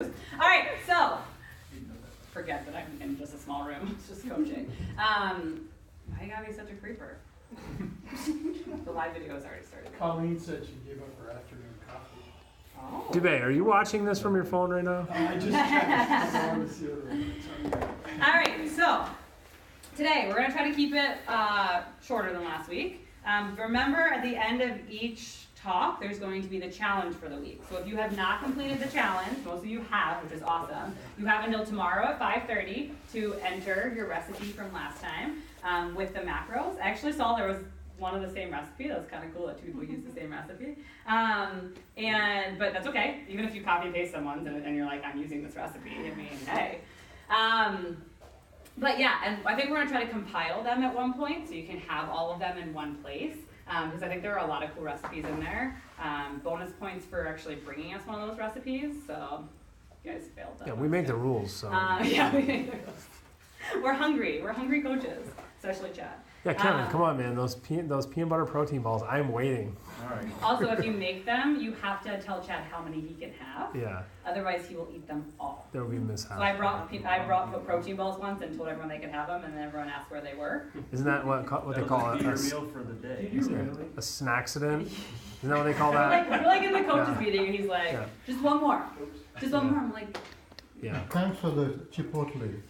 All right, so forget that I'm in just a small room. It's just coaching. Why you gotta be such a creeper? The live video has already started. Colleen said she gave up her afternoon coffee. Oh. Dubay, are you watching this from your phone right now? I just checked. All right, so today we're gonna try to keep it shorter than last week. Remember, at the end of each talk, there's going to be the challenge for the week. So if you have not completed the challenge, most of you have, which is awesome, you have until tomorrow at 5:30 to enter your recipe from last time with the macros. I actually saw there was one of the same recipe. That's kind of cool that two people use the same recipe. But that's okay. Even if you copy and paste someone's and you're like, I'm using this recipe, I mean, hey. But yeah, and I think we're gonna try to compile them at one point so you can have all of them in one place. Because I think there are a lot of cool recipes in there. Bonus points for actually bringing us one of those recipes. So you guys failed that. Yeah, we make the rules, so. Yeah, we make the rules. We're hungry. We're hungry coaches, especially Chad. Yeah, Kevin, come on, man. Those peanut butter protein balls, I'm waiting. All right. Also, if you make them, you have to tell Chad how many he can have. Yeah. Otherwise, he will eat them all. There will be mishap. So I brought protein balls once and told everyone they could have them, and then everyone asked where they were. Isn't that what they call it? Your meal for the day. A snacksident? Isn't that what they call that? We're like in the coaches Yeah. meeting, and he's like, Yeah. just one more. Just one more. I'm like, Yeah. Thanks for the Chipotle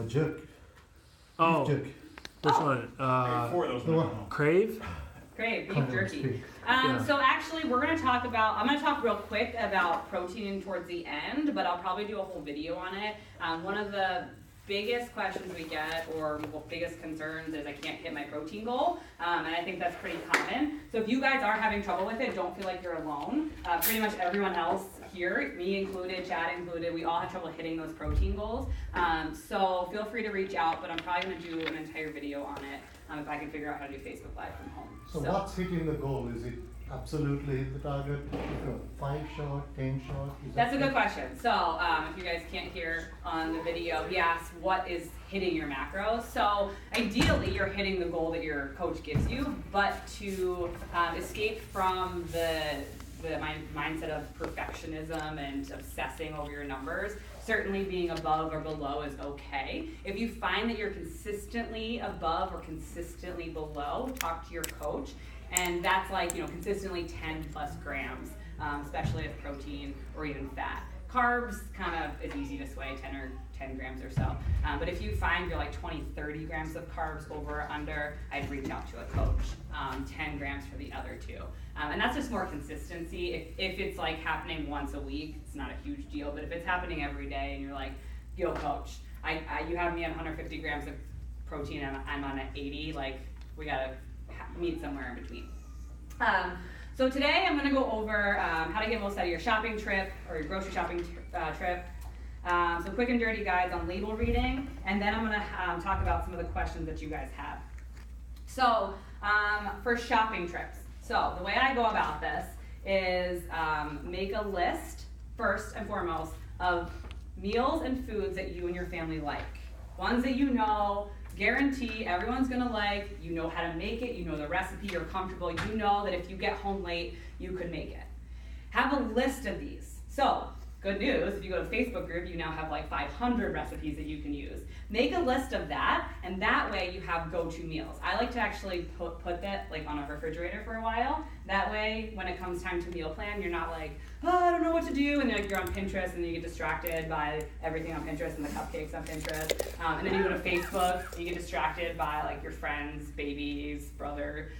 jerk. Oh, Jerk. which one? Four of those. The one- Crave? great, beef Come on, jerky. speak. Yeah. So actually, I'm going to talk real quick about protein towards the end, but I'll probably do a whole video on it. One of the biggest questions we get, or biggest concerns, is I can't hit my protein goal, and I think that's pretty common. So if you guys are having trouble with it, don't feel like you're alone. Pretty much everyone else here, me included, Chad included, we all have trouble hitting those protein goals. So feel free to reach out, but I'm probably going to do an entire video on it if I can figure out how to do Facebook Live from home. So what's hitting the goal? Is it absolutely the target? 5 shot, 10 shot? That's a good question. So if you guys can't hear on the video, he asked what is hitting your macros. So ideally you're hitting the goal that your coach gives you, but to escape from the mindset of perfectionism and obsessing over your numbers, certainly being above or below is okay. If you find that you're consistently above or consistently below, talk to your coach. And that's like, consistently 10 plus grams, especially of protein or even fat. Carbs kind of is easy to sway, 10 grams or so. But if you find you're like 20, 30 grams of carbs over or under, I'd reach out to a coach. 10 grams for the other two. And that's just more consistency. If it's like happening once a week, it's not a huge deal. But if it's happening every day and you're like, yo coach, you have me at 150 grams of protein and I'm on an 80, like we gotta meet somewhere in between. So today I'm going to go over how to get most out of your shopping trip or your grocery shopping trip. Some quick and dirty guides on label reading, and then I'm going to talk about some of the questions that you guys have. So for shopping trips, so the way I go about this is make a list first and foremost of meals and foods that you and your family like. Ones that you know, guarantee everyone's gonna like, you know how to make it, you know the recipe, you're comfortable, you know that if you get home late, you could make it. Have a list of these. So, good news, if you go to Facebook group, you now have like 500 recipes that you can use. Make a list of that, and that way you have go-to meals. I like to actually put that like on a refrigerator for a while. That way, when it comes time to meal plan, you're not like, oh, I don't know what to do, and then you're on Pinterest and you get distracted by everything on Pinterest and the cupcakes on Pinterest. And then you go to Facebook, you get distracted by like your friends, babies, brother.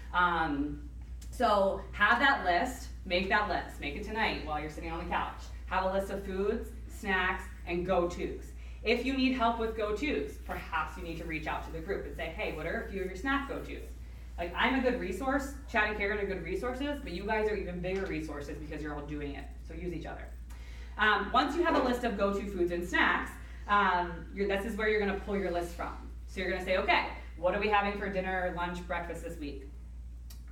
So have that list, make it tonight while you're sitting on the couch. Have a list of foods, snacks, and go-tos. If you need help with go-tos, perhaps you need to reach out to the group and say, hey, what are a few of your snack go-tos? Like, I'm a good resource, Chad and Karen are good resources, but you guys are even bigger resources because you're all doing it, so use each other. Once you have a list of go-to foods and snacks, this is where you're gonna pull your list from. So you're gonna say, okay, what are we having for dinner, lunch, breakfast this week?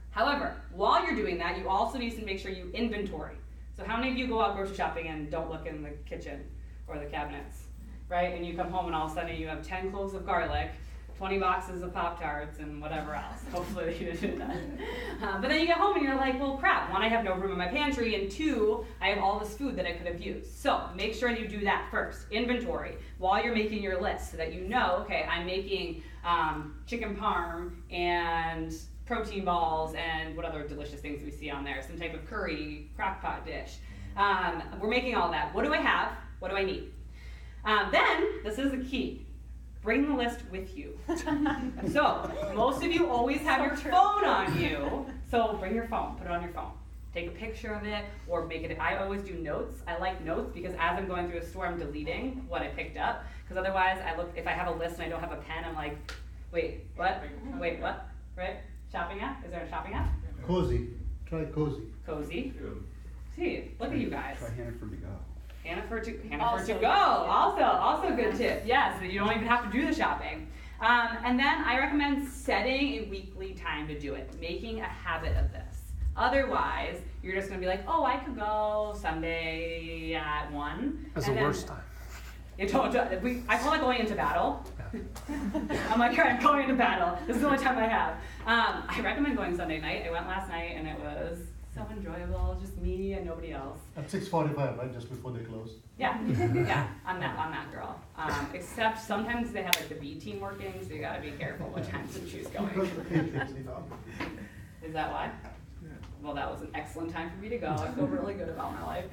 However, while you're doing that, you also need to make sure you inventory. So how many of you go out grocery shopping and don't look in the kitchen or the cabinets, right? And you come home and all of a sudden you have 10 cloves of garlic, 20 boxes of Pop-Tarts and whatever else. Hopefully you didn't do that. But then you get home and you're like, well, crap. One, I have no room in my pantry, and two, I have all this food that I could have used. So make sure you do that first. Inventory while you're making your list so that you know, okay, I'm making chicken parm and protein balls and what other delicious things we see on there, some type of curry, crock pot dish. We're making all that. What do I have? What do I need? Then, this is the key. Bring the list with you. So, most of you always have your phone on you. So bring your phone, put it on your phone. Take a picture of it or make it, I always do notes. I like notes because as I'm going through a store, I'm deleting what I picked up. Because otherwise, if I have a list and I don't have a pen, I'm like, wait, what? Wait, what? Right? Shopping app? Is there a shopping app? Cozy, try Cozy. Cozy. See, look at you guys. Try Hannaford to go. Hannaford to go. Also a good tip. Yes, so you don't even have to do the shopping. And then I recommend setting a weekly time to do it, making a habit of this. Otherwise, you're just gonna be like, oh, I could go Sunday at 1. That's the worst time. I call it going into battle. I'm like, all right, I'm going into battle. This is the only time I have. I recommend going Sunday night. I went last night and it was so enjoyable, just me and nobody else. At 6:45, right, just before they close. Yeah, I'm that girl. Except sometimes they have like the B team working, so you gotta be careful what times to choose going. Is that why? Well, that was an excellent time for me to go. I feel really good about my life.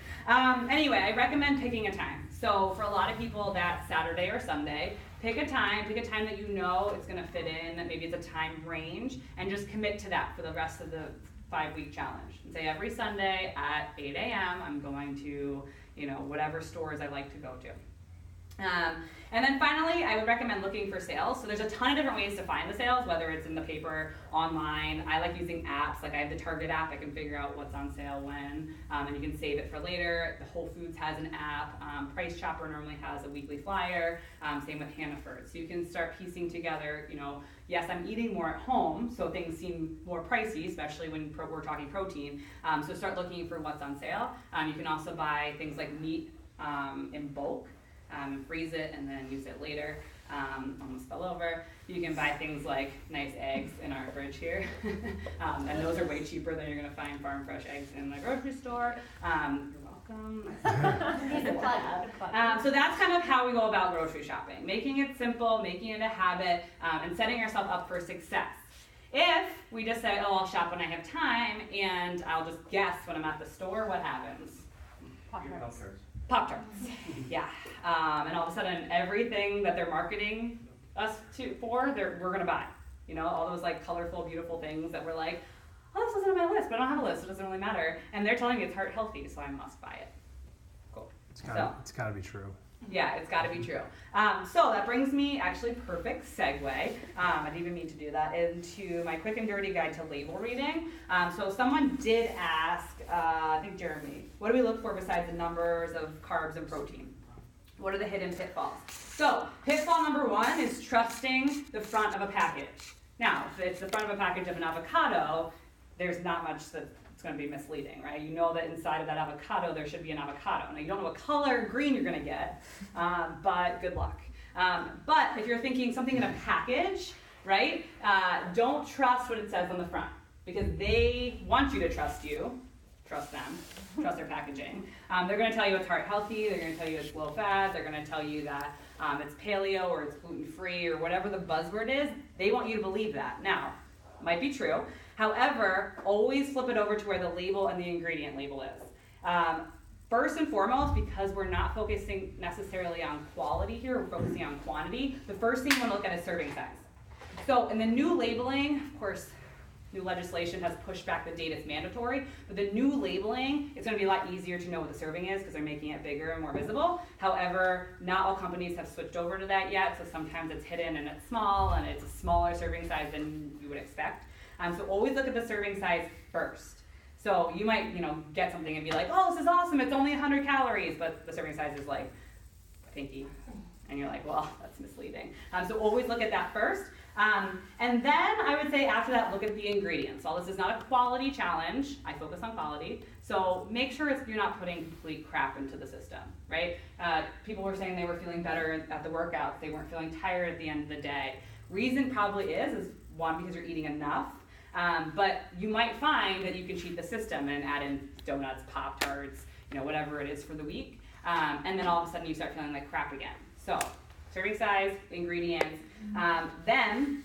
Anyway, I recommend picking a time. So for a lot of people, that's Saturday or Sunday. Pick a time that you know it's gonna fit in, that maybe it's a time range, and just commit to that for the rest of the 5-week challenge. And say every Sunday at 8 a.m. I'm going to, whatever stores I like to go to. And then finally, I would recommend looking for sales. So there's a ton of different ways to find the sales, whether it's in the paper, online. I like using apps. Like I have the Target app. I can figure out what's on sale when, and you can save it for later. The Whole Foods has an app. Price Chopper normally has a weekly flyer. Same with Hannaford. So you can start piecing together, yes, I'm eating more at home, so things seem more pricey, especially when we're talking protein. So start looking for what's on sale. You can also buy things like meat in bulk. Freeze it and then use it later. Almost fell over. You can buy things like nice eggs in our fridge here. And those are way cheaper than you're going to find farm fresh eggs in the grocery store. You're welcome. So that's kind of how we go about grocery shopping. Making it simple, making it a habit, and setting yourself up for success. If we just say, oh, I'll shop when I have time, and I'll just guess when I'm at the store, what happens? Pop-Tarts, yeah. And all of a sudden, everything that they're marketing us for, we're gonna buy. All those like colorful, beautiful things that we're like, oh, this wasn't on my list, but I don't have a list, so it doesn't really matter. And they're telling me it's heart healthy, so I must buy it. Cool. It's gotta be true. Yeah, it's gotta be true. So that brings me, actually perfect segue, I didn't even mean to do that, into my quick and dirty guide to label reading. So someone did ask, I think Jeremy, what do we look for besides the numbers of carbs and protein? What are the hidden pitfalls? So pitfall number 1 is trusting the front of a package. Now, if it's the front of a package of an avocado, there's not much that's going to be misleading, right? You know that inside of that avocado, there should be an avocado. Now, you don't know what color green you're going to get, but good luck. But if you're thinking something in a package, right, don't trust what it says on the front because they want you to trust you. Trust them, trust their packaging. They're going to tell you it's heart healthy, they're going to tell you it's low fat, they're going to tell you that it's paleo or it's gluten-free or whatever the buzzword is. They want you to believe that. Now, might be true. However, always flip it over to where the label and the ingredient label is. First and foremost, because we're not focusing necessarily on quality here, we're focusing on quantity, the first thing you want to look at is serving size. So in the new labeling, of course, new legislation has pushed back the date it's mandatory, but the new labeling, it's going to be a lot easier to know what the serving is because they're making it bigger and more visible. However, not all companies have switched over to that yet, so sometimes it's hidden and it's small and it's a smaller serving size than you would expect. So always look at the serving size first. So you might, get something and be like, oh, this is awesome, it's only 100 calories, but the serving size is like a pinky. And you're like, well, that's misleading. So always look at that first. And then I would say after that, look at the ingredients. So this is not a quality challenge. I focus on quality. So make sure you're not putting complete crap into the system, right? People were saying they were feeling better at the workouts. They weren't feeling tired at the end of the day. Reason probably is one, because you're eating enough, but you might find that you can cheat the system and add in donuts, Pop-Tarts, whatever it is for the week, and then all of a sudden you start feeling like crap again. So, serving size, ingredients, then,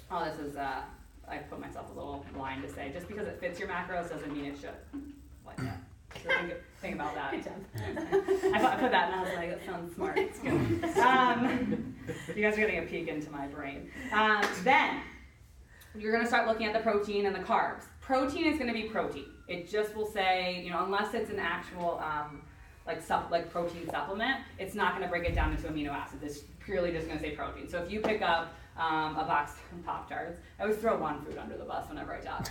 this is, I put myself a little line to say, just because it fits your macros doesn't mean it should. Like that. So think about that. Good job. I put that and I was like, that sounds smart. It's good. You guys are getting a peek into my brain. Then, you're going to start looking at the protein and the carbs. Protein is going to be protein. It just will say, unless it's an actual like protein supplement, it's not going to break it down into amino acids. It's purely just going to say protein. So if you pick up a box of Pop-Tarts, I always throw one food under the bus whenever I talk.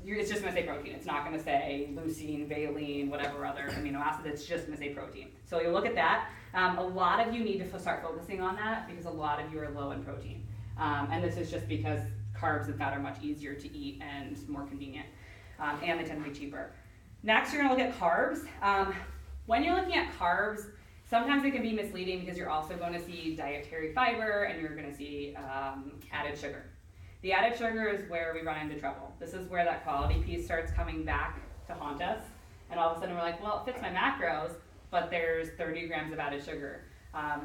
It's just going to say protein. It's not going to say leucine, valine, whatever other amino acid. It's just going to say protein. So you'll look at that. A lot of you need to start focusing on that because a lot of you are low in protein. And this is just because carbs and fat are much easier to eat and more convenient. And they tend to be cheaper. Next, you're going to look at carbs. When you're looking at carbs, sometimes it can be misleading because you're also going to see dietary fiber and you're going to see added sugar. The added sugar is where we run into trouble. This is where that quality piece starts coming back to haunt us. And all of a sudden we're like, well, it fits my macros, but there's 30 grams of added sugar,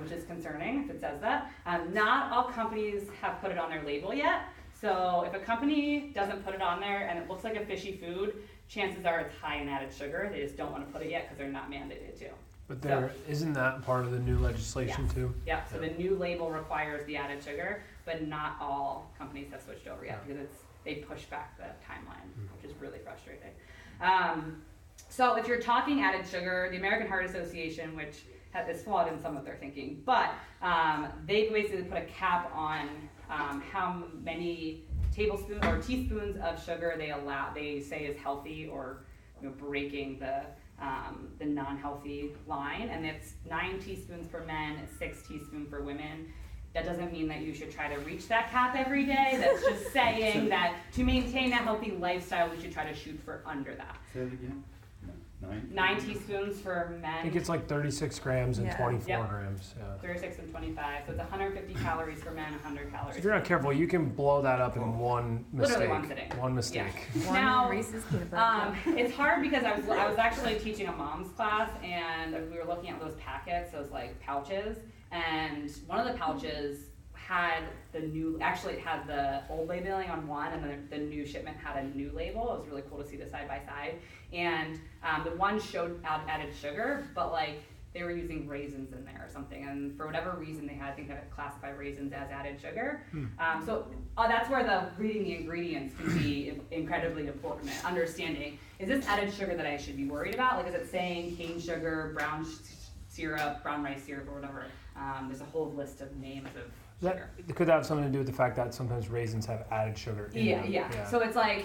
which is concerning if it says that. Not all companies have put it on their label yet. So if a company doesn't put it on there and it looks like a fishy food, chances are it's high in added sugar. They just don't want to put it yet because they're not mandated to. But isn't that part of the new legislation too? Yeah, so the new label requires the added sugar, but not all companies have switched over yet because they push back the timeline, which is really frustrating. So if you're talking added sugar, the American Heart Association, which is flawed in some of their thinking, but they basically put a cap on how many tablespoons or teaspoons of sugar they say is healthy or breaking the non-healthy line, and it's 9 teaspoons for men, 6 teaspoons for women. That doesn't mean that you should try to reach that cap every day. That's just saying that to maintain a healthy lifestyle, we should try to shoot for under that. Say it again. 9 teaspoons for men. I think it's like 36 grams and 24 Yep. grams. Yeah. 36 and 25, so it's 150 calories for men, 100 calories. So if you're not careful, you can blow that up in one mistake. Literally one sitting. One mistake. Now, Reese's peanut butter. it's hard because I was actually teaching a mom's class and we were looking at those packets, those like pouches, and one of the pouches had it had the old labeling on one, and then the new shipment had a new label. It was really cool to see the side by side. And the one showed added sugar, but like they were using raisins in there or something. And for whatever reason they had, I think that it classified raisins as added sugar. So that's where reading the ingredients can be incredibly important. Understanding, is this added sugar that I should be worried about? Like, is it saying cane sugar, brown syrup, brown rice syrup, or whatever? There's a whole list of names of sugar. Could that have something to do with the fact that sometimes raisins have added sugar in them? Yeah. So it's like,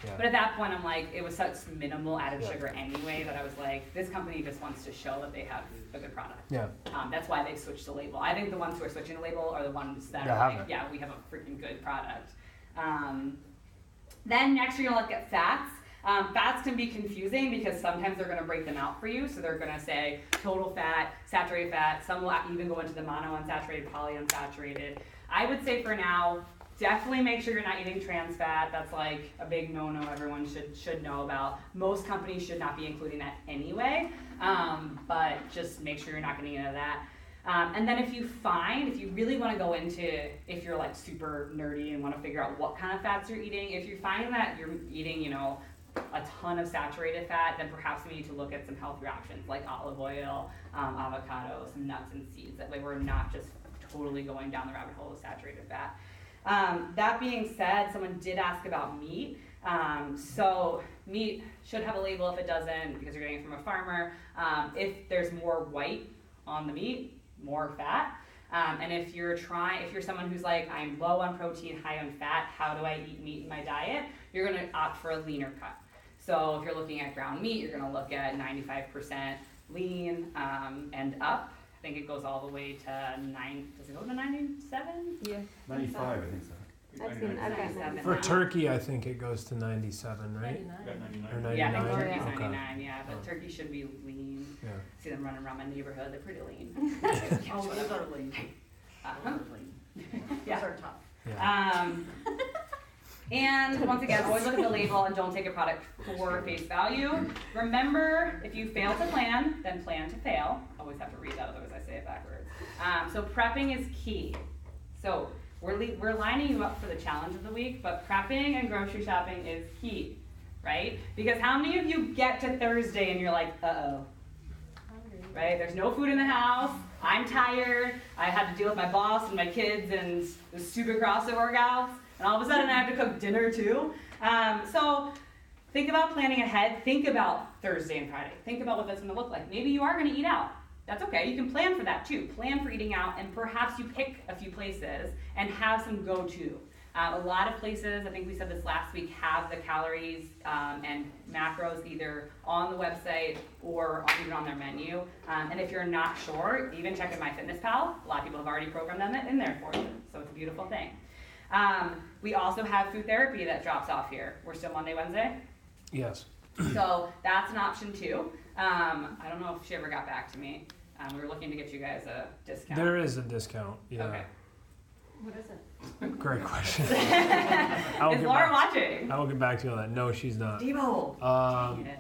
Yeah. but at that point I'm like, it was such minimal added sugar anyway that I was like, this company just wants to show that they have a good product. Yeah. That's why they switched the label. I think the ones who are switching the label are the ones that are like, yeah, we have a freaking good product. Then next you're gonna look at fats. Fats can be confusing because sometimes they're going to break them out for you. So they're going to say total fat, saturated fat. Some will even go into the monounsaturated, polyunsaturated. I would say for now, definitely make sure you're not eating trans fat. That's like a big no-no everyone should know about. Most companies should not be including that anyway, but just make sure you're not getting into that. And then if you really want to go into, if you're like super nerdy and want to figure out what kind of fats you're eating, if you find that you're eating, a ton of saturated fat, then perhaps we need to look at some healthier options like olive oil, avocado, some nuts and seeds. That way we're not just totally going down the rabbit hole of saturated fat. That being said, someone did ask about meat. So meat should have a label if it doesn't, because you're getting it from a farmer. If there's more white on the meat, more fat. And if you're someone who's like, I'm low on protein, high on fat, how do I eat meat in my diet? You're gonna opt for a leaner cut. So if you're looking at ground meat, you're gonna look at 95% lean and up. I think it goes all the way to does it go to 97? Yeah. 95, I think so. I've got 97 For now. turkey, I think it goes to 97, right? Got 99. Or 99? Yeah, I think turkey's Okay. 99, yeah, but turkey should be lean. Yeah. See them running around my neighborhood, they're pretty lean. Oh, those are lean. Uh-huh. Yeah. Those are tough. Yeah. And once again, always look at the label and don't take a product for face value. Remember, if you fail to plan, then plan to fail. Always have to read that, otherwise I say it backwards. So prepping is key. So we're lining you up for the challenge of the week, but prepping and grocery shopping is key, right? Because how many of you get to Thursday and you're like, uh-oh, right? There's no food in the house. I'm tired. I had to deal with my boss and my kids and the stupid CrossFit workouts. And all of a sudden I have to cook dinner too. So think about planning ahead. Think about Thursday and Friday. Think about what that's gonna look like. Maybe you are gonna eat out. That's okay, you can plan for that too. Plan for eating out and perhaps you pick a few places and have some go-to. A lot of places, I think we said this last week, have the calories and macros either on the website or even on their menu. And if you're not sure, even check at MyFitnessPal. A lot of people have already programmed them in there for you, so it's a beautiful thing. We also have food therapy that drops off here. We're still Monday, Wednesday? Yes. So that's an option too. I don't know if she ever got back to me. We were looking to get you guys a discount. There is a discount. Yeah. Okay. What is it? Great question. Is Laura watching? I will get back to you on that. No, she's not. Debo. Dang it.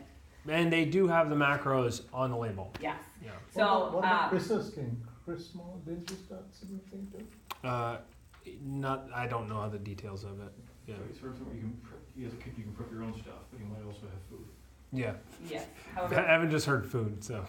And they do have the macros on the label. Yes. Yeah. So, what about Chris's thing? Chris Small, didn't you start something too? I don't know how the details of it. Yeah. So it's sort of something you can prep, you can prep your own stuff, but you might also have food. Yeah. Yes. However, Evan just heard food, so.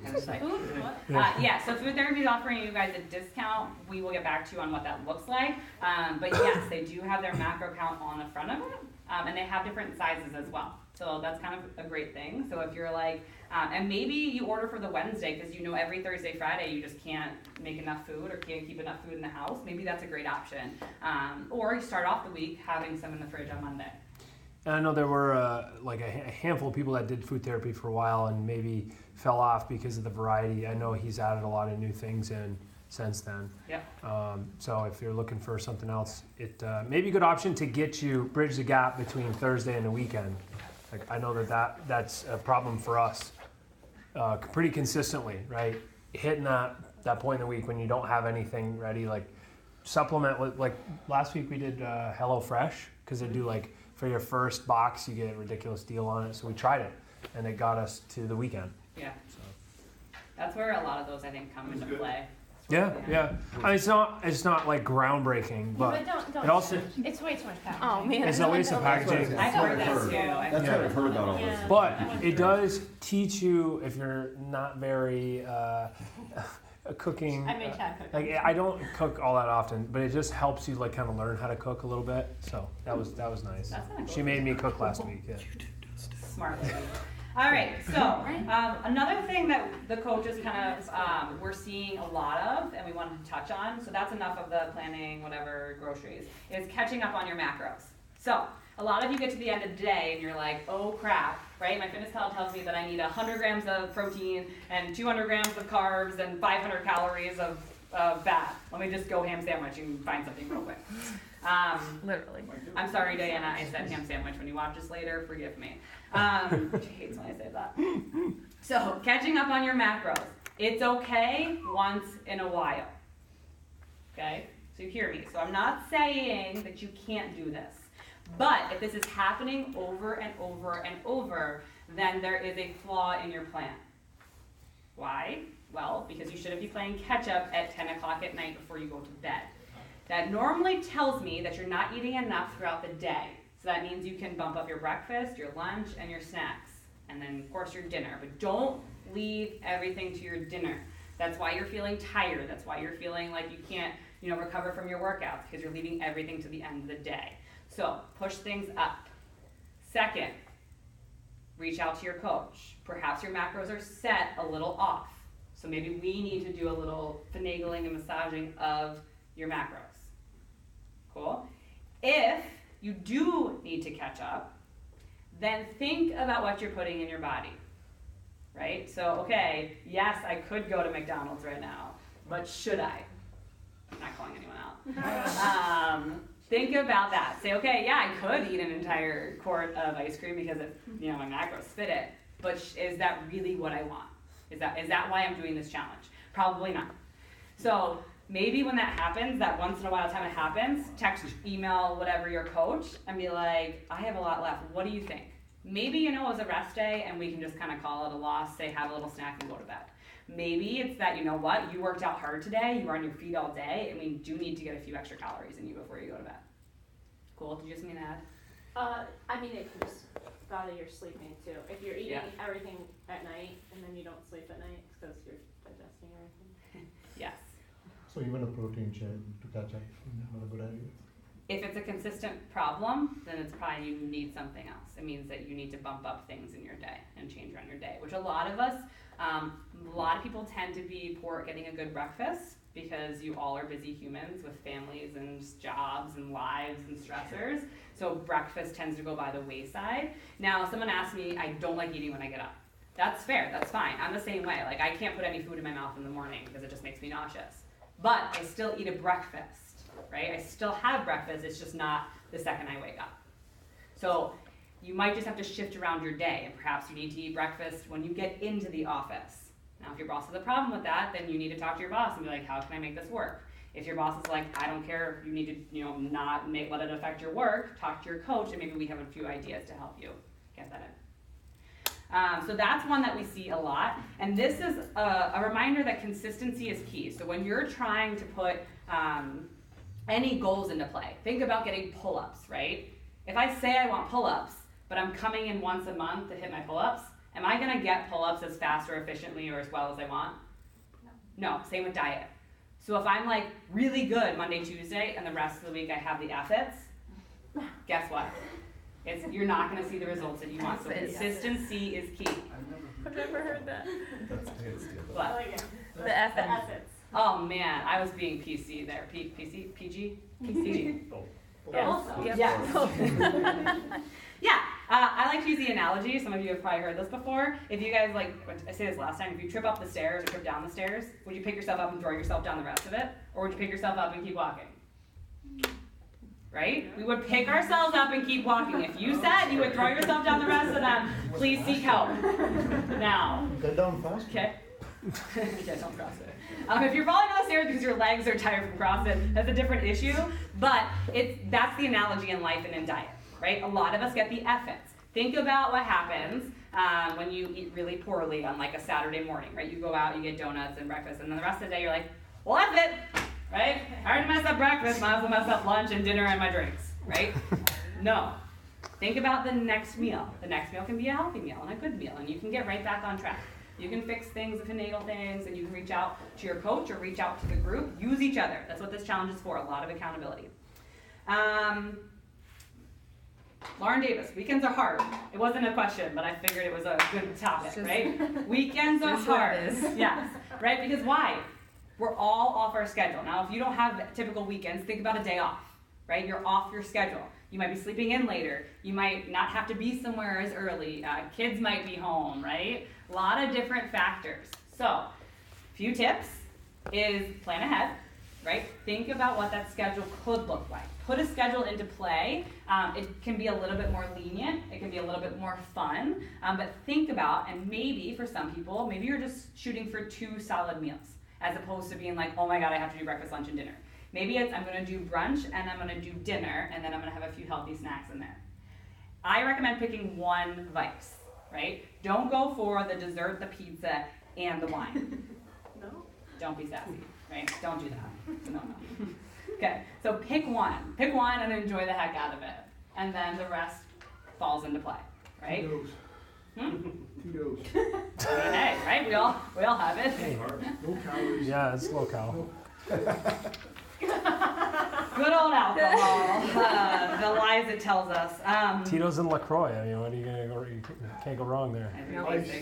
I was like, Food? What? yeah, so Food Therapy is offering you guys a discount. We will get back to you on what that looks like. But yes, they do have their macro count on the front of it, and they have different sizes as well. So that's kind of a great thing. So if you're like, and maybe you order for the Wednesday because you know every Thursday, Friday you just can't make enough food or can't keep enough food in the house, maybe that's a great option. Or you start off the week having some in the fridge on Monday. And I know there were like a handful of people that did food therapy for a while and maybe fell off because of the variety. I know he's added a lot of new things in since then. Yep. So if you're looking for something else, it may be a good option to get you bridge the gap between Thursday and the weekend. Like I know that's a problem for us pretty consistently, right? Hitting that point in the week when you don't have anything ready, like supplement with like last week we did HelloFresh because they do like for your first box you get a ridiculous deal on it. So we tried it and it got us to the weekend. Yeah. So. That's where a lot of those I think come into play. Yeah. I mean, it's not like groundbreaking, but don't. it also It's way too much packaging. Oh man. it's a waste of packaging. I've heard that That's too. That's what I've heard about all this. Yeah. But it does teach you if you're not very cooking. I made Chad cook. Like I don't cook all that often, but it just helps you like kind of learn how to cook a little bit. So that was nice. That's kinda cool. She made me cook last week. Yeah. Smart lady. All right, so another thing that the coaches kind of we're seeing a lot of, and we wanted to touch on, so that's enough of the planning, whatever, groceries, is catching up on your macros. So a lot of you get to the end of the day and you're like, oh crap, right? MyFitnessPal tells me that I need 100 grams of protein and 200 grams of carbs and 500 calories of fat. Let me just go ham sandwich and find something real quick. Literally. I'm sorry, Diana, I said ham sandwich. When you watch this later, forgive me. She hates when I say that. So, catching up on your macros. It's okay once in a while. Okay? So you hear me. So I'm not saying that you can't do this. But if this is happening over and over and over, then there is a flaw in your plan. Why? Well, because you shouldn't be playing catch up at 10 o'clock at night before you go to bed. That normally tells me that you're not eating enough throughout the day. So that means you can bump up your breakfast, your lunch, and your snacks. And then, of course, your dinner. But don't leave everything to your dinner. That's why you're feeling tired. That's why you're feeling like you can't, recover from your workouts, because you're leaving everything to the end of the day. So push things up. Second, reach out to your coach. Perhaps your macros are set a little off. So maybe we need to do a little finagling and massaging of your macros. Cool? If you do need to catch up, then think about what you're putting in your body. Right? So, okay, yes, I could go to McDonald's right now, but should I? I'm not calling anyone out. Think about that. Say, okay, yeah, I could eat an entire quart of ice cream because my macros fit it, but is that really what I want? Is that why I'm doing this challenge? Probably not. So maybe when that happens, that once in a while time it happens, text, email, whatever your coach, and be like, I have a lot left. What do you think? Maybe it was a rest day and we can just kind of call it a loss, say have a little snack and go to bed. Maybe it's that, you worked out hard today, you were on your feet all day, and we do need to get a few extra calories in you before you go to bed. Cool, did you just mean to add? I mean, it can just bother your sleeping too. If you're eating everything at night and then you don't sleep at night, it's because you're digesting everything. Yes. So even a protein shake to catch up, not a good idea. If it's a consistent problem, then it's probably you need something else. It means that you need to bump up things in your day and change around your day, which a lot of people tend to be poor at getting a good breakfast because you all are busy humans with families and jobs and lives and stressors. So breakfast tends to go by the wayside. Now, someone asked me, I don't like eating when I get up. That's fair, that's fine. I'm the same way. Like, I can't put any food in my mouth in the morning because it just makes me nauseous. But I still eat a breakfast, right? I still have breakfast, it's just not the second I wake up. So you might just have to shift around your day, and perhaps you need to eat breakfast when you get into the office. Now, if your boss has a problem with that, then you need to talk to your boss and be like, how can I make this work? If your boss is like, I don't care, you need to, not let it affect your work, talk to your coach, and maybe we have a few ideas to help you get that in. So that's one that we see a lot. And this is a reminder that consistency is key. So when you're trying to put any goals into play, think about getting pull-ups, right? If I say I want pull-ups, but I'm coming in once a month to hit my pull-ups, am I gonna get pull-ups as fast or efficiently or as well as I want? No, same with diet. So if I'm like really good Monday, Tuesday, and the rest of the week I have the F-its, guess what? You're not gonna see the results that you want. So consistency is key. I've never heard that. What? I like it. The F-its. Oh man, I was being PC there. PG? PG? Yeah. Also. Yep. Yes. Yeah, I like to use the analogy. Some of you have probably heard this before. If you guys, I say this last time, if you trip up the stairs or trip down the stairs, would you pick yourself up and throw yourself down the rest of it? Or would you pick yourself up and keep walking? Right? We would pick ourselves up and keep walking. If you said you would throw yourself down the rest of them, please seek help. Now. Get down fast. Okay. Yeah, don't CrossFit. If you're falling down the stairs because your legs are tired from CrossFit, that's a different issue. But that's the analogy in life and in diet, right? A lot of us get the F-its. Think about what happens when you eat really poorly on like a Saturday morning, right? You go out, you get donuts and breakfast, and then the rest of the day you're like, well, F it, right? I already messed up breakfast, might as well mess up lunch and dinner and my drinks, right? No. Think about the next meal. The next meal can be a healthy meal and a good meal, and you can get right back on track. You can fix things, finagle things, and you can reach out to your coach or reach out to the group. Use each other. That's what this challenge is for, a lot of accountability. Lauren Davis, weekends are hard. It wasn't a question, but I figured it was a good topic, right? Weekends are hard. Yes, right? Because why? We're all off our schedule. Now, if you don't have typical weekends, think about a day off, right? You're off your schedule. You might be sleeping in later. You might not have to be somewhere as early. Kids might be home, right? A lot of different factors. So, few tips is plan ahead, right? Think about what that schedule could look like. Put a schedule into play. It can be a little bit more lenient. It can be a little bit more fun. But think about, and maybe for some people, maybe you're just shooting for 2 solid meals as opposed to being like, oh my God, I have to do breakfast, lunch, and dinner. Maybe it's I'm gonna do brunch and I'm gonna do dinner and then I'm gonna have a few healthy snacks in there. I recommend picking one vice, right? Don't go for the dessert, the pizza, and the wine. No? Don't be sassy, right? Don't do that. It's a no-no. Okay, so pick one. Pick one and enjoy the heck out of it. And then the rest falls into play, right? Tito's. Hey, right? We all have it. No calories. Yeah, it's low cal. Good old alcohol. The lies it tells us. Tito's and LaCroix. I mean, what are you gonna go? You can't go wrong there.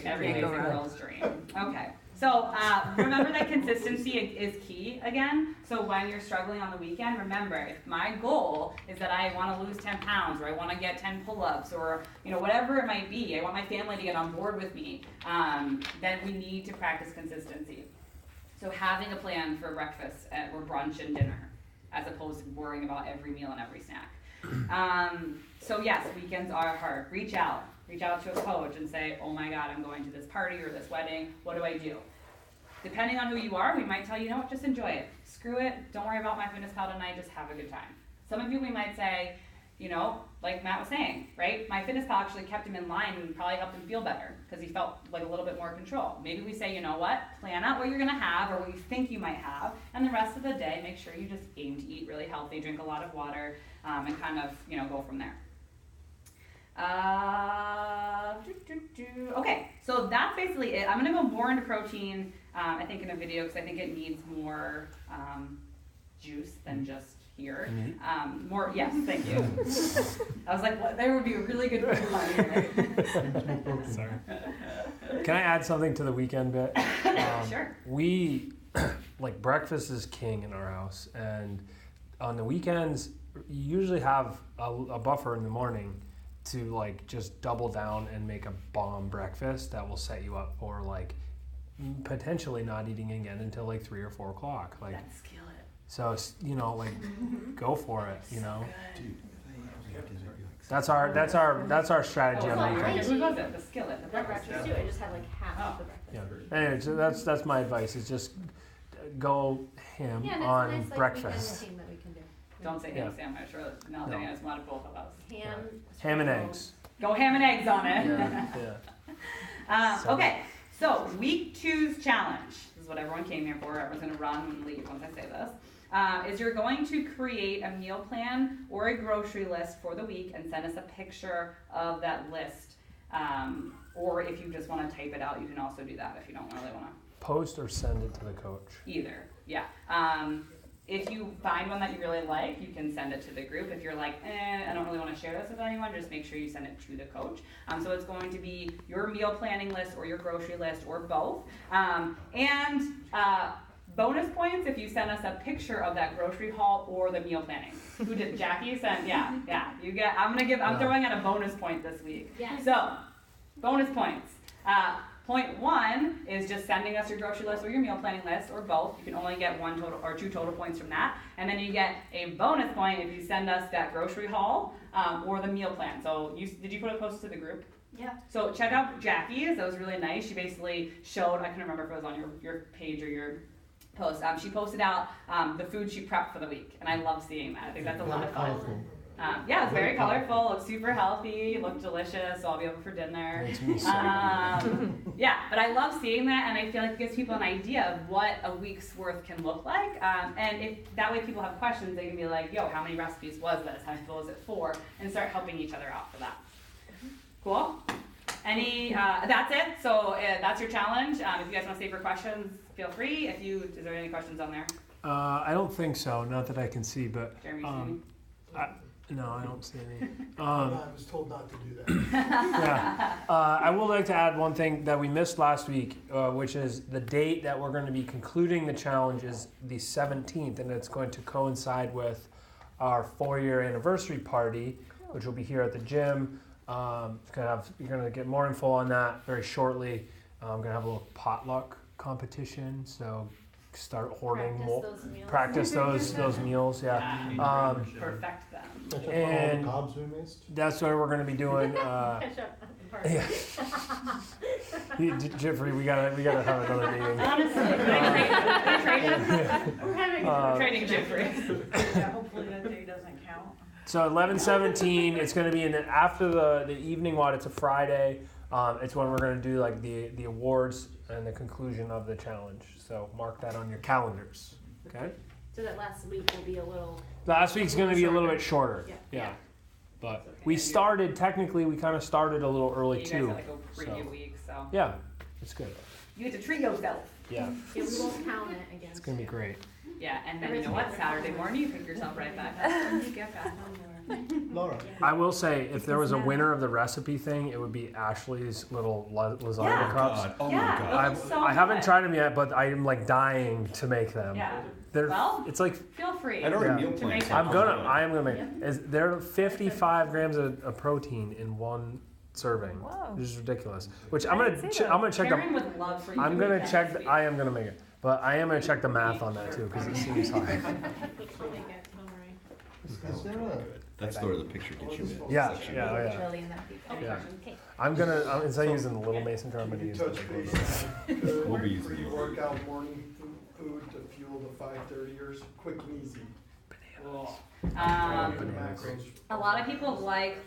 Every basic girl's dream. Okay. So remember that consistency is key again. So when you're struggling on the weekend, remember if my goal is that I want to lose 10 pounds or I want to get 10 pull-ups or whatever it might be, I want my family to get on board with me, then we need to practice consistency. So having a plan for breakfast or brunch and dinner as opposed to worrying about every meal and every snack. So yes, weekends are hard. Reach out to a coach and say, oh my God, I'm going to this party or this wedding. What do I do? depending on who you are, we might tell you, you know what, just enjoy it. Screw it, don't worry about MyFitnessPal tonight, just have a good time. Some of you, we might say, you know, like Matt was saying, right? MyFitnessPal actually kept him in line and probably helped him feel better because he felt like a little bit more control. Maybe we say, you know what, plan out what you're gonna have or what you think you might have, and the rest of the day, make sure you just aim to eat really healthy, drink a lot of water, and kind of, you know, go from there. Okay, so that's basically it. I'm gonna go more into protein, I think in a video, because I think it needs more juice than just here. More, yes, thank you. I was like, what? There would be a really good food on here, right? Sorry. Can I add something to the weekend bit? Sure. We, like, breakfast is king in our house, and on the weekends, you usually have a buffer in the morning to, like, just double down and make a bomb breakfast that will set you up for, like, potentially not eating again until, like, 3 or 4 o'clock. Like, That skillet. so, you know, like, go for it, you know? That's our strategy Oh, on the sorry, weekends. who was it? The skillet, the The breakfast. breakfast too, I just had like half of the breakfast. Yeah. Anyway, so that's my advice, is just go ham Yeah, and it's on a nice, like, breakfast. weekend thing that we can do. Don't say Yeah. ham sandwich, or Melanie has one of both of us. Ham. Ham and scrambled. eggs. Go ham and eggs on it. Yeah. So- Okay, so week 2's challenge, this is what everyone came here for, everyone's gonna run and leave once I say this, is you're going to create a meal plan or a grocery list for the week and send us a picture of that list. Or if you just wanna type it out, you can also do that if you don't really wanna. Post or send it to the coach. Either, yeah. If you find one that you really like, you can send it to the group. If you're like, I don't really want to share this with anyone, just make sure you send it to the coach. So it's going to be your meal planning list or your grocery list or both. Bonus points if you send us a picture of that grocery haul or the meal planning. Who did? Jackie sent? Yeah. You get. I'm throwing out a bonus point this week. Yes. So, bonus points. Point 1 is just sending us your grocery list or your meal planning list, or both. You can only get 1 total or 2 total points from that. And then you get a bonus point if you send us that grocery haul or the meal plan. So did you put a post to the group? Yeah. So check out Jackie's. That was really nice. She basically showed, I can't remember if it was on your page or your post. She posted out the food she prepped for the week. And I love seeing that. I think that's a lot of fun. Colorful. Yeah, it's very colorful, looks super healthy, looked delicious, so I'll be over for dinner. Makes me so Yeah, but I love seeing that, and I feel like it gives people an idea of what a week's worth can look like. And if that way people have questions, they can be like, yo, how many recipes was this? How many people was it for? And start helping each other out for that. Cool? That's it. So that's your challenge. If you guys want to save for questions, feel free. Is there any questions on there? I don't think so, not that I can see, but Jeremy, you see any? no, I don't see any. I was told not to do that. Yeah. I would like to add one thing that we missed last week, which is the date that we're going to be concluding the challenge is the 17th, and it's going to coincide with our 4-year anniversary party, which will be here at the gym. You're going to get more info on that very shortly. I'm going to have a little potluck competition, so start hoarding more. Practice those meals, yeah. Perfect them. Catch up on And- all the carbs we missed. That's what we're going to be doing. Catch up at the party. Jeffrey, we gotta have another meeting. Honestly, can I trade him? We're having We're trading Jeffrey. Yeah, hopefully that day doesn't count. So 11/17, it's going to be after the evening WOD. It's a Friday. It's when we're going to do like the awards and the conclusion of the challenge. So mark that on your calendars. Okay. So that last week will be a little. Last week's going to be a little bit shorter. Yeah. But we kind of started a little early You guys too. had like a preview week, so Yeah, it's good. you get to treat yourself. Yeah, Yeah, we won't count it again. it's going to be great. Yeah, and then you know what? Saturday morning, you pick yourself right back up and you get back on board. Laura. I will say, if there was a winner of the recipe thing, it would be Ashley's little lasagna Yeah. cups. God. Oh Yeah, my God. those look so I haven't good. tried them yet, but I am like dying to make them. Yeah. They're, Well, it's like feel free. I'd already Yeah. meal To make planned. them. I am gonna make. They're 55 grams of protein in one serving, Whoa. which is ridiculous. Which I I'm gonna didn't see that. I'm gonna check Karen the. would love for you I'm to gonna make that check. this week. I am gonna make it, but I am gonna check the math on that too because it seems hard. We'll make it, don't worry. Is there a That's where the picture gets you in. Yeah, Section yeah, A. oh, yeah. Shirley and that people. Yeah. Okay. Instead of using the little mason jar, I'm gonna Can you use touch the base big one. on We'll be good using yours. pre-workout morning food to fuel the 5:30ers, quick and easy. A lot of people like